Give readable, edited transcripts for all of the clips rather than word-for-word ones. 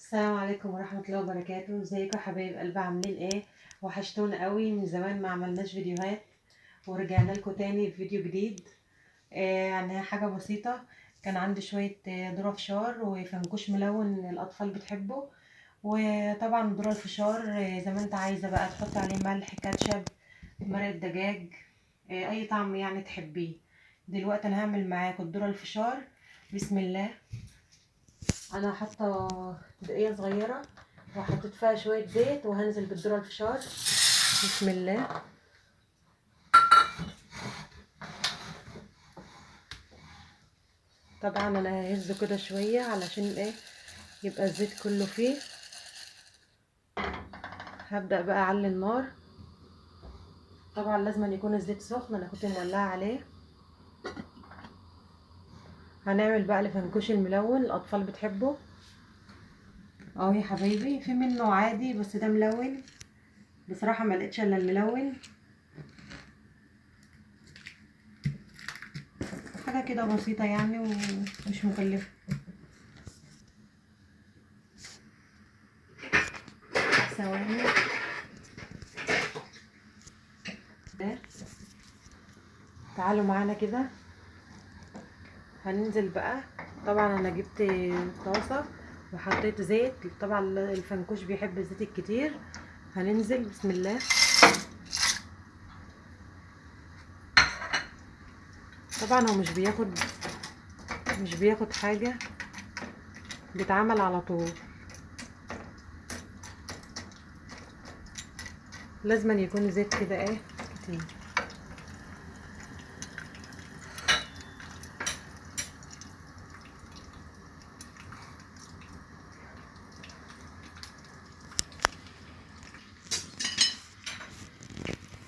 السلام عليكم ورحمة الله وبركاته. ازيكم يا حبايب قلبي؟ عاملين ايه؟ وحشتونا قوي، من زمان ما عملناش فيديوهات ورجعنا لكم تاني بفيديو جديد. يعني حاجة بسيطة. كان عندي شوية ذرة فشار وفنكوش ملون الأطفال بتحبه. وطبعا ذرة الفشار زي ما انت عايزة بقى، تحط عليه ملح، كاتشب، مرق دجاج، أي طعم يعني تحبيه. دلوقتي أنا هعمل معاكم الذرة الفشار. بسم الله. انا حاطه دقيقه صغيره وحطيت فيها شويه زيت، وهنزل بالذره الفشار. بسم الله. طبعا انا ههزه كده شويه علشان ايه؟ يبقى الزيت كله فيه. هبدا بقى اعلي النار. طبعا لازم أن يكون الزيت سخن، انا كنت مولعه عليه. هنعمل بقى الفنكوش الملون الاطفال بتحبه. اهو يا حبايبي، في منه عادي بس ده ملون. بصراحه ما لقيتش الا الملون. حاجه كده بسيطه يعني ومش مكلفه. ثواني. تعالوا معانا كده. هننزل بقى. طبعا انا جبت طاسه وحطيت زيت. طبعا الفنكوش بيحب الزيت الكتير. هننزل بسم الله. طبعا هو مش بياخد حاجه، بيتعمل على طول. لازم يكون زيت كده ايه كتير.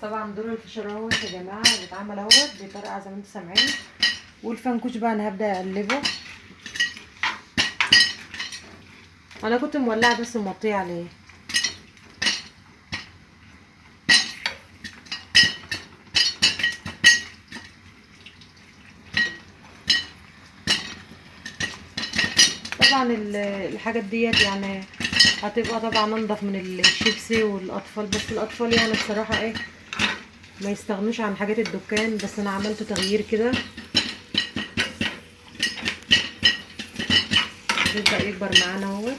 طبعا دور الفشار اهوت يا جماعه بيتعمل اهوت بطريقه زي ما انتم سامعين. والفنكوش بقى انا هبدا اقلبه. انا كنت مولعه بس موطيه عليه. طبعا الحاجات ديت يعني هتبقى طبعا انضف من الشيبسي والاطفال، بس الاطفال يعني بصراحه ايه، ما يستغنوش عن حاجات الدكان. بس انا عملت تغيير كده. يبدا يكبر معانا اهو.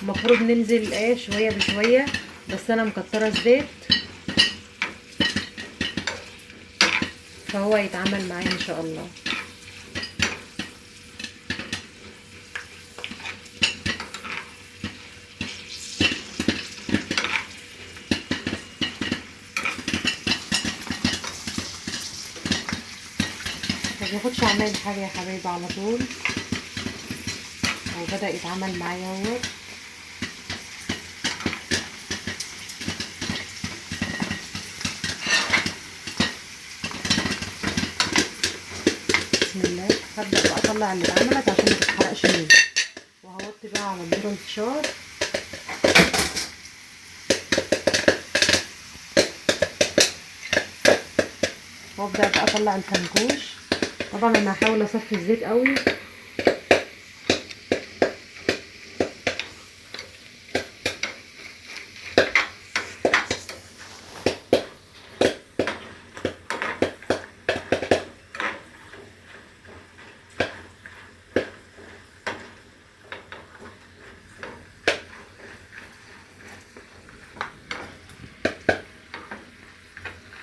المفروض ننزل ايه شويه بشويه، بس انا مكتره الزيت فهو يتعمل معايا ان شاء الله. ما بياخدش عمال حاجه يا حبايبي على طول. وبدا يتعمل معايا اهو. بسم الله. هبدا بقى اطلع اللي اتعملت عشان ما تتحرقش مني. وهوطي بقى على الذره الفشار. وابدا بقى اطلع الفنكوش. طبعا انا هحاول اصفي الزيت قوي.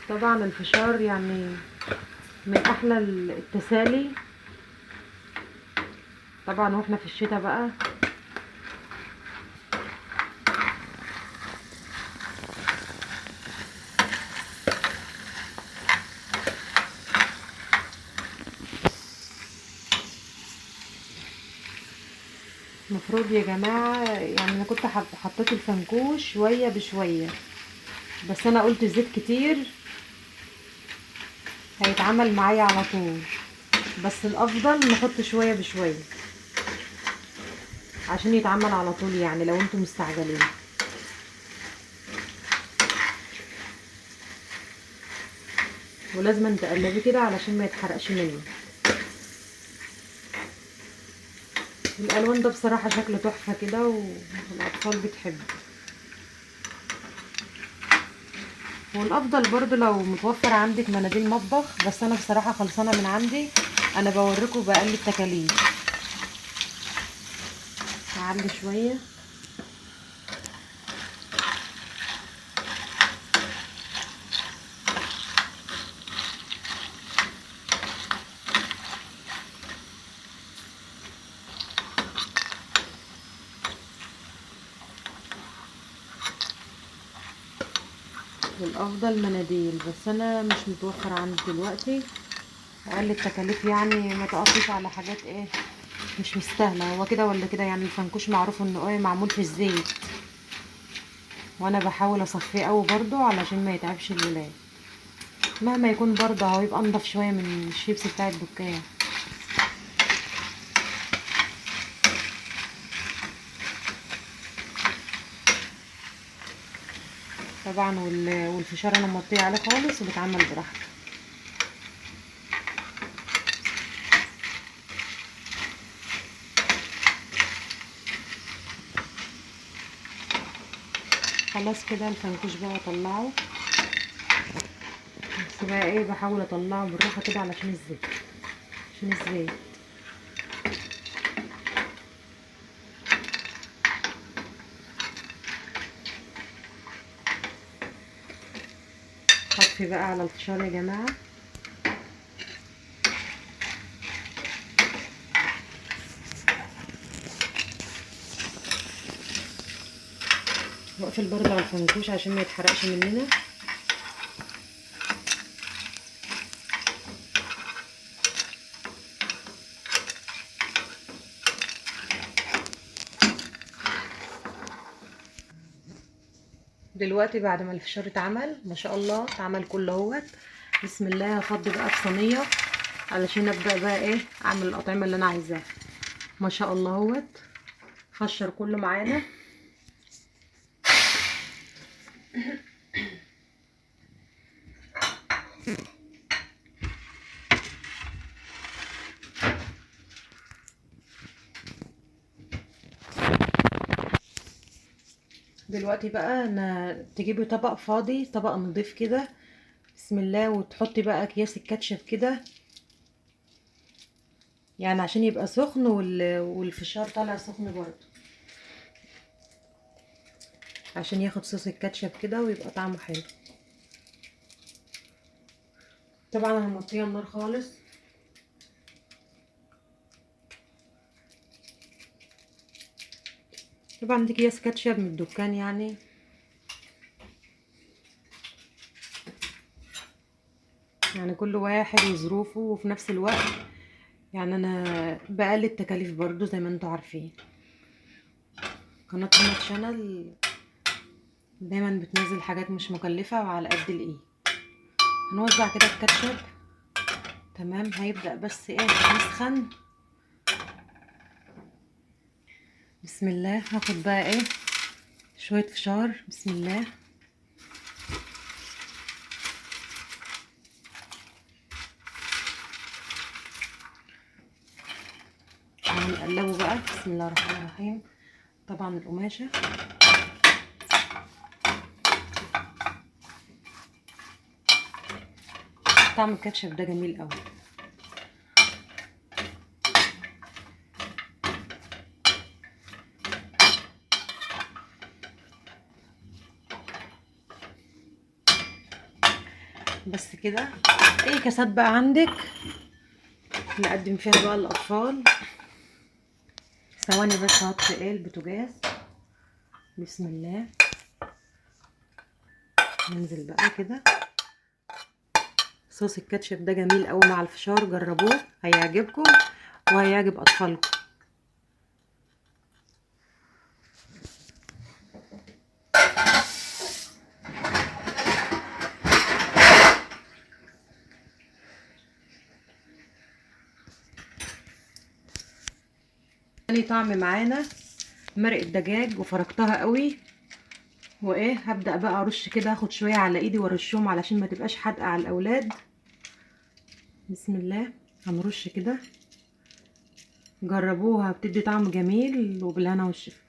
طبعا الفشار يعني من احلى التسالي. طبعا واحنا في الشتاء بقى. المفروض يا جماعة يعني انا كنت حطيت الفنكوش شوية بشوية، بس انا قلت الزيت كتير هيتعمل معايا على طول. بس الافضل نحط شوية بشوية عشان يتعمل على طول، يعني لو انتم مستعجلين. ولازم تقلبي كده علشان ما يتحرقش منه. الالوان ده بصراحه شكله تحفه كده والاطفال بتحبه. والافضل برضو لو متوفر عندك مناديل مطبخ، بس انا بصراحه خلصانه من عندي. انا بوريكم باقل التكاليف. هعلي شويه. والافضل مناديل، بس انا مش متوفر عندي دلوقتي. اقل التكاليف يعني ما تقفيش على حاجات ايه مش مستاهله. هو كده ولا كده يعني الفنكوش معروف انه ايه معمول في الزيت، وانا بحاول اصفيه قوي برضو علشان ما يتعبش الولاد. مهما يكون برضه هو يبقى انضف شويه من الشيبس بتاع الدكان. طبعا والفشار انا مغطيه عليه خالص وبتعمل براحته. خلاص كده الفنكوش بقى اطلعه. بس بقى ايه بحاول اطلعه بالراحه كده علشان الزيت، عشان الزيت. هطفي بقى على الفشار يا جماعه. واقفل برضه على الفنكوش عشان ما يتحرقش مننا. دلوقتي بعد ما الفشار اتعمل ما شاء الله اتعمل كله اهوت، بسم الله هفضي بقى في صينيه علشان ابدا بقى ايه اعمل الاطعمه اللي انا عايزاها. ما شاء الله اهوت فشر كله معانا. دلوقتي بقى انا تجيبي طبق فاضي، طبق نضيف كده، بسم الله، وتحطي بقى اكياس الكاتشب كده يعني عشان يبقى سخن والفشار طالع سخن برضه، عشان ياخد صوص الكاتشب كده ويبقى طعمه حلو. طبعا انا موطيه النار خالص. طبعا دي اكياس كاتشب من الدكان يعني كل واحد وظروفه، وفي نفس الوقت يعني انا بقلل التكاليف برضو زي ما انتوا عارفين. قناه هنا شانل دايما بتنزل حاجات مش مكلفه وعلى قد الايد. هنوزع كده الكاتشب. تمام هيبدأ بس ايه يسخن. بسم الله هاخد بقى ايه شوية فشار. بسم الله. هنقلبه بقى. بسم الله الرحمن الرحيم. طبعا القماشة طعم الكاتشب ده جميل قوي. بس كده اي كاسات بقى عندك نقدم فيها بقى الاطفال. ثواني بس هطفي ايه البوتاجاز. بسم الله. ننزل بقى كده. صوص الكاتشب ده جميل قوي مع الفشار، جربوه هيعجبكم وهيعجب اطفالكم. تاني طعم معانا مرقه دجاج وفركتها قوي، وايه هبدأ بقى ارش كده، اخد شويه على ايدي وارشهم علشان ما تبقاش حادقه على الاولاد. بسم الله. هنرش كده جربوها، بتدي طعم جميل وبالهنا والشفا.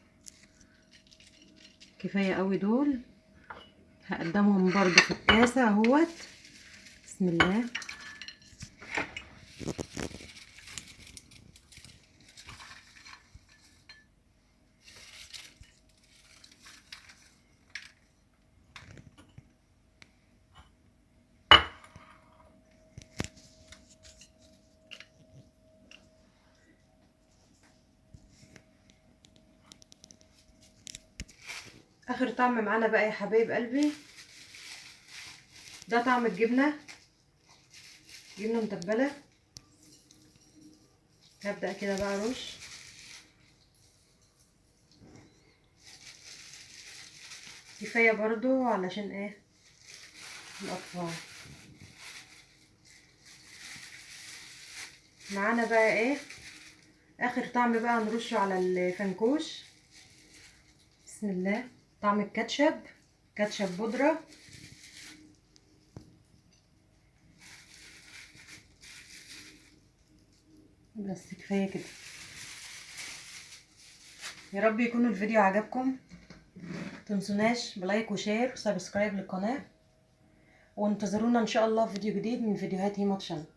كفايه قوي دول. هقدمهم برضو في الكاسه اهوت. بسم الله. اخر طعم معانا بقى يا حبايب قلبي، ده طعم الجبنه، جبنه متبله. هبدأ كده بقى ارش. كفايه برضو علشان ايه الاطفال. معانا بقى ايه اخر طعم بقى نرشه على الفنكوش. بسم الله. طعم الكاتشب، كاتشب بودرة. بس كفايه كده. يا رب يكون الفيديو عجبكم. متنسوناش بلايك وشير وسبسكرايب للقناه، وانتظرونا ان شاء الله في فيديو جديد من فيديوهات هيما تشانل.